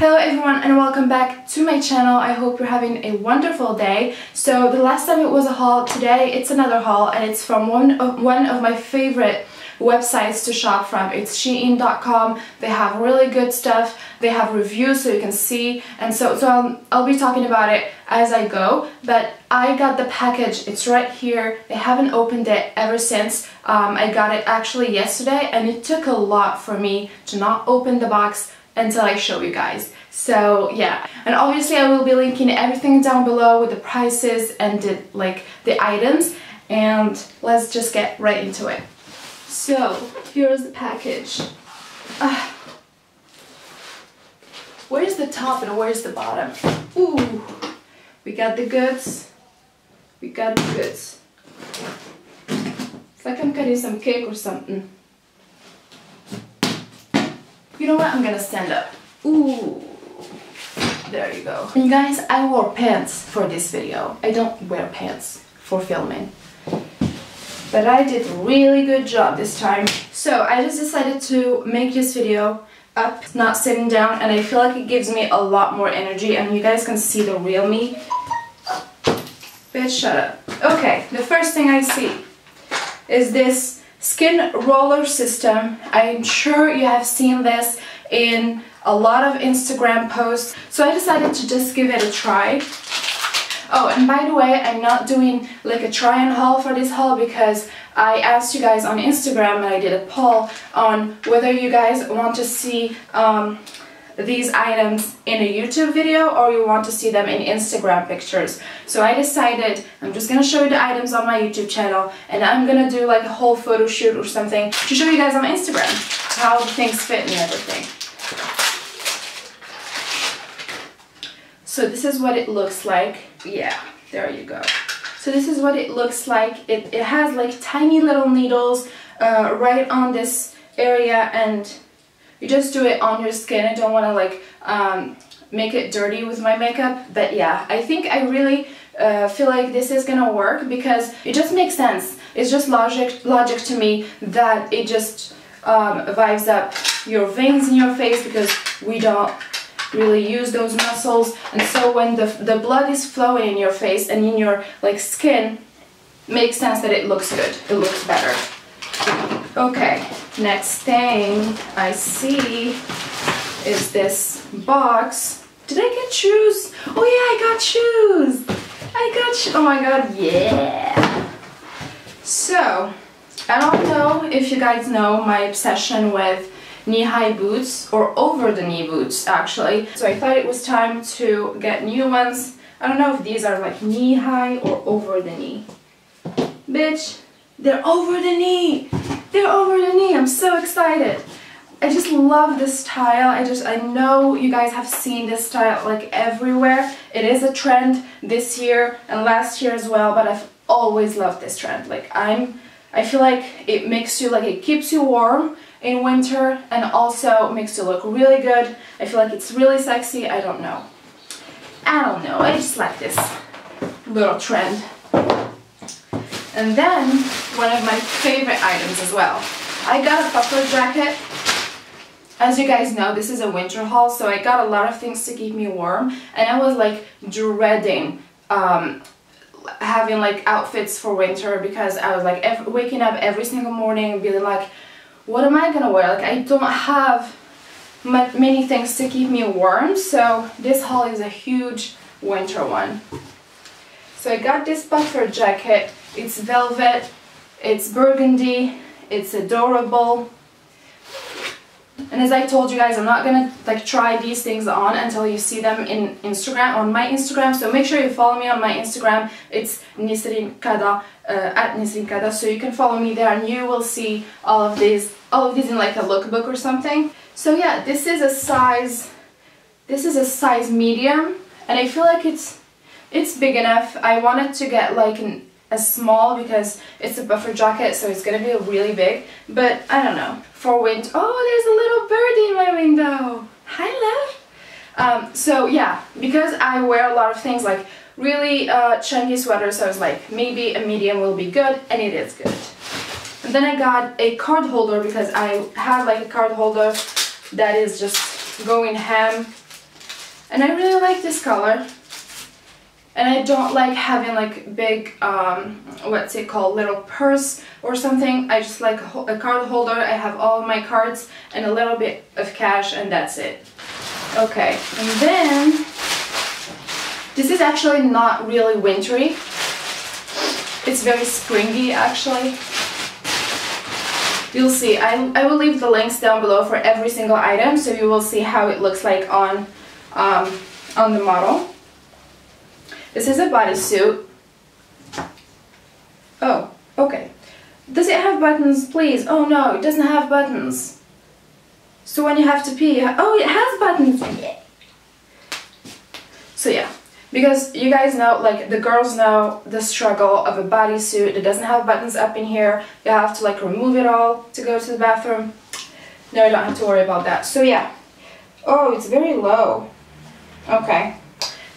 Hello everyone and welcome back to my channel. I hope you're having a wonderful day. So the last time it was a haul, today it's another haul and it's from one of my favorite websites to shop from. It's Shein.com. They have really good stuff. They have reviews so you can see, and so I'll be talking about it as I go. But I got the package. It's right here. They haven't opened it ever since. I got it actually yesterday and it took a lot for me to not open the box until I show you guys. So yeah, and obviously I will be linking everything down below with the prices and the items, and let's just get right into it. So here's the package. Where's the top and where's the bottom? Ooh, we got the goods. We got the goods. It's like I'm cutting some cake or something. You know what? I'm gonna stand up. Ooh, there you go. And you guys, I wore pants for this video. I don't wear pants for filming, but I did a really good job this time. So I just decided to make this video up, not sitting down, and I feel like it gives me a lot more energy and you guys can see the real me. Bitch, shut up. Okay, the first thing I see is this skin roller system. I'm sure you have seen this in a lot of Instagram posts, so I decided to just give it a try. Oh, and by the way, I'm not doing like a try and haul for this haul because I asked you guys on Instagram and I did a poll on whether you guys want to see these items in a YouTube video or you want to see them in Instagram pictures. So I decided I'm just gonna show you the items on my YouTube channel and I'm gonna do like a whole photo shoot or something to show you guys on Instagram how the things fit and everything. So this is what it looks like. Yeah, there you go. So this is what it looks like. It has like tiny little needles right on this area, and you just do it on your skin. I don't want to like make it dirty with my makeup, but yeah, I think I really feel like this is gonna work because it just makes sense. It's just logic to me that it just vibes up your veins in your face because we don't really use those muscles, and so when the blood is flowing in your face and in your like skin, makes sense that it looks good. It looks better. Okay, next thing I see is this box. Did I get shoes? Oh yeah, I got shoes! Oh my god, yeah! So, I don't know if you guys know my obsession with knee-high boots, or over-the-knee boots actually. So I thought it was time to get new ones. I don't know if these are like knee-high or over-the-knee. Bitch, they're over-the-knee! They're over-the-knee! I'm so excited! I just love this style. I know you guys have seen this style like everywhere. It is a trend this year and last year as well, but I've always loved this trend. Like I feel like it makes you, like it keeps you warm in winter and also makes you look really good. I feel like it's really sexy. I don't know. I just like this little trend. And then one of my favorite items as well. I got a puffer jacket. As you guys know, this is a winter haul, so I got a lot of things to keep me warm, and I was like dreading having like outfits for winter because I was like waking up every single morning and being like, what am I gonna wear? Like I don't have many things to keep me warm, so this haul is a huge winter one. So I got this puffer jacket. It's velvet, it's burgundy, it's adorable. And as I told you guys, I'm not gonna like try these things on until you see them in Instagram, on my Instagram. So make sure you follow me on my Instagram. It's Nisrinkada, at Nisrinkada. So you can follow me there and you will see all of these in like a lookbook or something. So yeah, this is a size medium, and I feel like it's big enough. I wanted to get like a small because it's a puffer jacket, so it's gonna be really big, but I don't know. For winter, oh, there's a little birdie in my window. Hi, love. So yeah, because I wear a lot of things like really chunky sweaters, so I was like, maybe a medium will be good, and it is good. And then I got a card holder because I have like a card holder that is just going ham And I really like this color. And I don't like having like big, what's it called, little purse or something. I just like a card holder. I have all of my cards and a little bit of cash, and that's it. Okay, and then this is actually not really wintry. It's very springy actually. You'll see. I will leave the links down below for every single item, so you will see how it looks like on the model. This is a bodysuit. Oh, okay. Does it have buttons, please? Oh no, it doesn't have buttons. So when you have to pee, oh, it has buttons. Yeah. So yeah, because you guys know, like the girls know the struggle of a bodysuit that doesn't have buttons up in here. You have to like remove it all to go to the bathroom. No, you don't have to worry about that. So yeah. Oh, it's very low. Okay,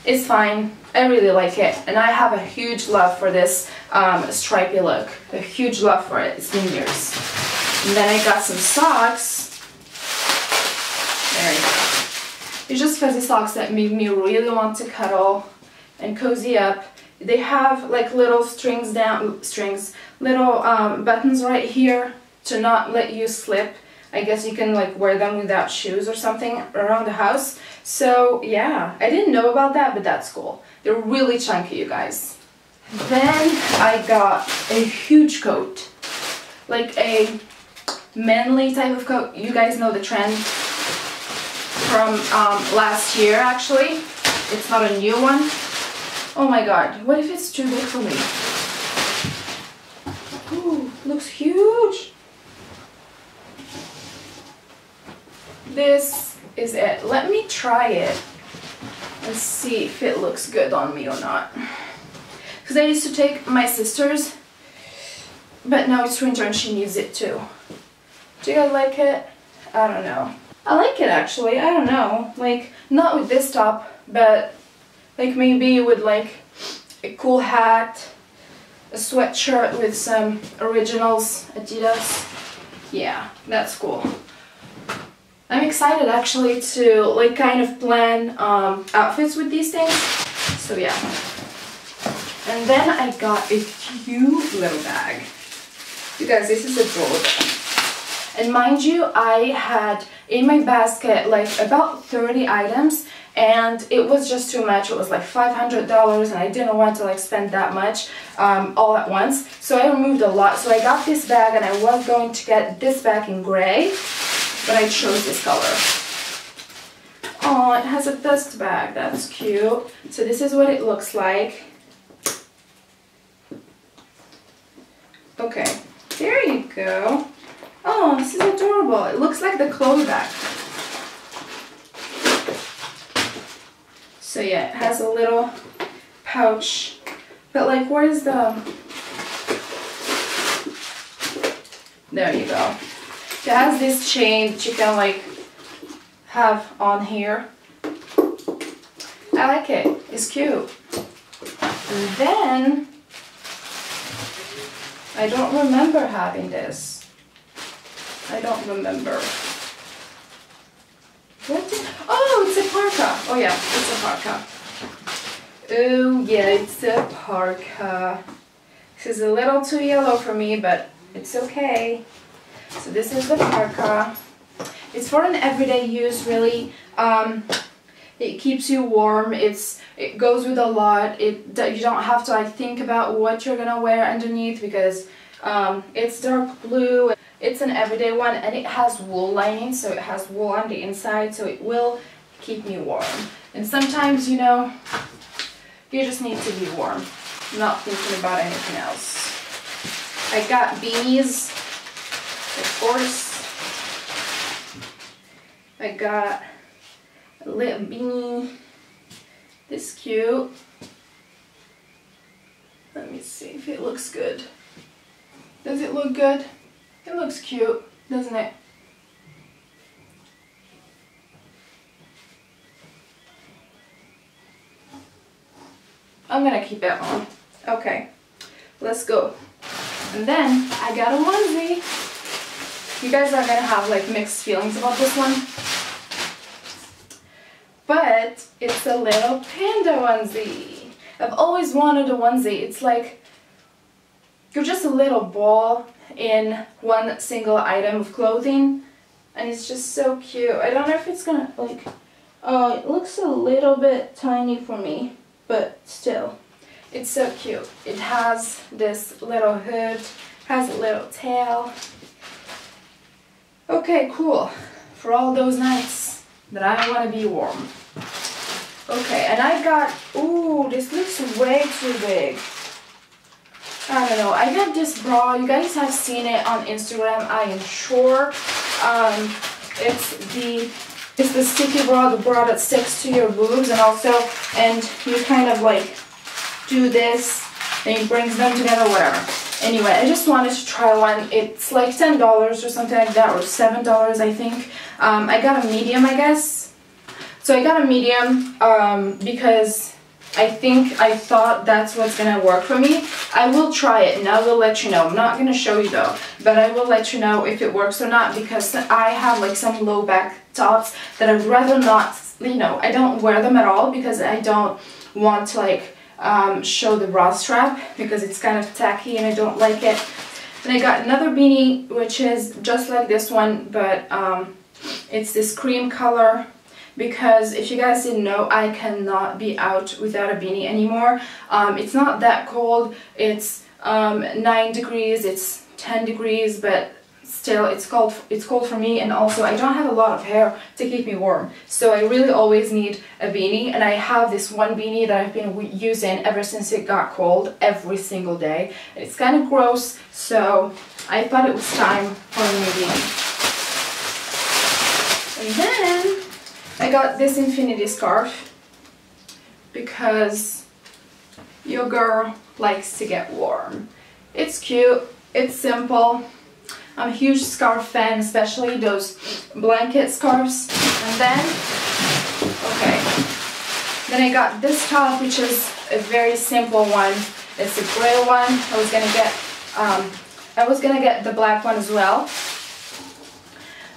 it's fine. I really like it, and I have a huge love for this stripy look. A huge love for it. It's been years. And then I got some socks. There you go. It's just fuzzy socks that make me really want to cuddle and cozy up. They have like little little buttons right here to not let you slip. I guess you can like wear them without shoes or something around the house. So yeah, I didn't know about that, but that's cool. They're really chunky, you guys. Then I got a huge coat, like a manly type of coat. You guys know the trend from last year actually. It's not a new one. Oh my god, what if it's too big for me? Ooh, looks huge. This is it. Let me try it and see if it looks good on me or not. Because I used to take my sister's, but now it's winter and she needs it too. Do you guys like it? I don't know. I like it actually. I don't know. Like, not with this top, but like maybe with like a cool hat, a sweatshirt with some Originals Adidas. Yeah, that's cool. I'm excited actually to like kind of plan outfits with these things. So yeah. And then I got a cute little bag. You guys, this is adorable. And mind you, I had in my basket like about 30 items, and it was just too much. It was like $500, and I didn't want to like spend that much all at once. So I removed a lot. So I got this bag, and I was going to get this bag in gray, but I chose this color. Oh, it has a dust bag. That's cute. So this is what it looks like. Okay, there you go. Oh, this is adorable. It looks like the Chloe bag. So yeah, it has a little pouch. But like, where's the... There you go. It has this chain that you can like have on here. I like it. It's cute. And then I don't remember having this. I don't remember. What? Oh, it's a parka. Oh yeah, it's a parka. Oh yeah, it's a parka. This is a little too yellow for me, but it's okay. So this is the parka. It's for an everyday use, really. It keeps you warm. It goes with a lot. You don't have to like think about what you're gonna wear underneath, because it's dark blue. It's an everyday one, and it has wool lining, so it has wool on the inside, so it will keep me warm. And sometimes, you know, you just need to be warm, not thinking about anything else. I got beanies, of course. I got a little beanie. This cute. Let me see if it looks good. Does it look good? It looks cute, doesn't it? I'm gonna keep it on. Okay, let's go. And then I got a onesie. You guys are gonna have like mixed feelings about this one. but it's a little panda onesie. I've always wanted a onesie. It's like you're just a little ball in one single item of clothing, and it's just so cute. I don't know if it's gonna like, oh, it looks a little bit tiny for me, but still, it's so cute. It has this little hood, has a little tail. Okay, cool. For all those nights that I want to be warm. Okay, and I got, ooh, this looks way too big. I don't know, I got this bra. You guys have seen it on Instagram, I am sure. It's the sticky bra, the bra that sticks to your boobs, and you kind of like do this and it brings them together, whatever. Anyway, I just wanted to try one. It's like $10 or something like that, or $7 I think. I got a medium, I guess. So I got a medium because I thought that's what's gonna work for me. I will try it and I will let you know. I'm not gonna show you though, but I will let you know if it works or not, because I have like some low back tops that I'd rather not, you know, I don't wear them at all because I don't want to like show the bra strap because it's kind of tacky and I don't like it. And I got another beanie which is just like this one, but it's this cream color, because if you guys didn't know, I cannot be out without a beanie anymore. It's not that cold, it's 9 degrees, it's 10 degrees, but still it's cold for me, and also I don't have a lot of hair to keep me warm, so I really always need a beanie. And I have this one beanie that I've been using ever since it got cold every single day. It's kind of gross, so I thought it was time for a new beanie. And then I got this infinity scarf because your girl likes to get warm. It's cute, it's simple. I'm a huge scarf fan, especially those blanket scarves. And then, okay, then I got this top, which is a very simple one. It's a gray one. I was gonna get the black one as well,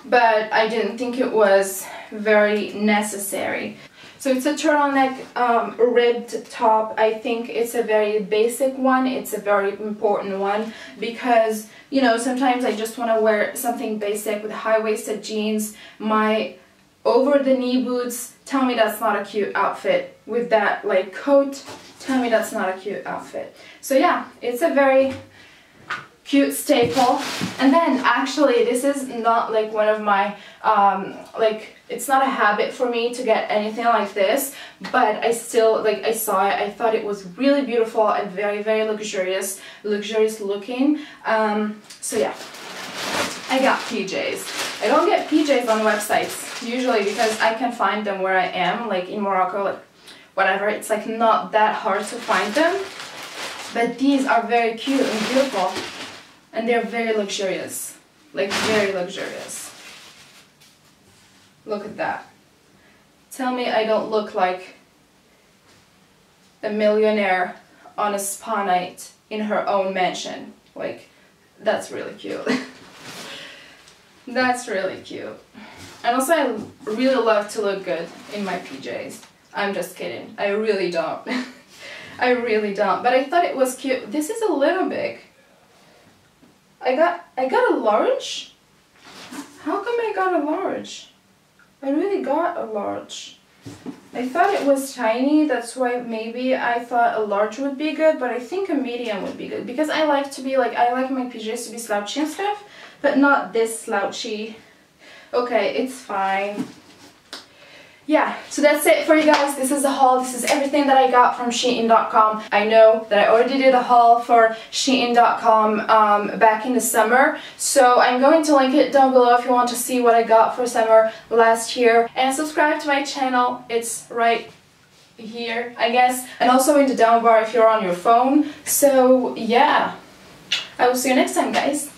but I didn't think it was very necessary. So it's a turtleneck ribbed top. I think it's a very basic one. It's a very important one because, you know, sometimes I just want to wear something basic with high-waisted jeans. My over-the-knee boots, tell me that's not a cute outfit. With that like coat, tell me that's not a cute outfit. So yeah, it's a very cute staple. And then actually this is not like one of my it's not a habit for me to get anything like this, but I still, like, I saw it, I thought it was really beautiful and very, very luxurious looking. So yeah, I got PJs. I don't get PJs on websites usually because I can find them where I am, like in Morocco, like whatever. It's like not that hard to find them, but these are very cute and beautiful, and they're very luxurious, like very luxurious. Look at that. Tell me I don't look like a millionaire on a spa night in her own mansion. Like, that's really cute. That's really cute. And also I really love to look good in my PJs. I'm just kidding. I really don't. I really don't. But I thought it was cute. This is a little big. I got a large? How come I got a large? I really got a large. I thought it was tiny, that's why maybe I thought a large would be good, but I think a medium would be good because I like to be like, I like my PJs to be slouchy and stuff, but not this slouchy. Okay, it's fine. Yeah, so that's it for you guys. This is the haul. This is everything that I got from Shein.com. I know that I already did a haul for Shein.com back in the summer, so I'm going to link it down below if you want to see what I got for summer last year. And subscribe to my channel. It's right here, I guess, and also in the down bar if you're on your phone. So yeah, I will see you next time, guys.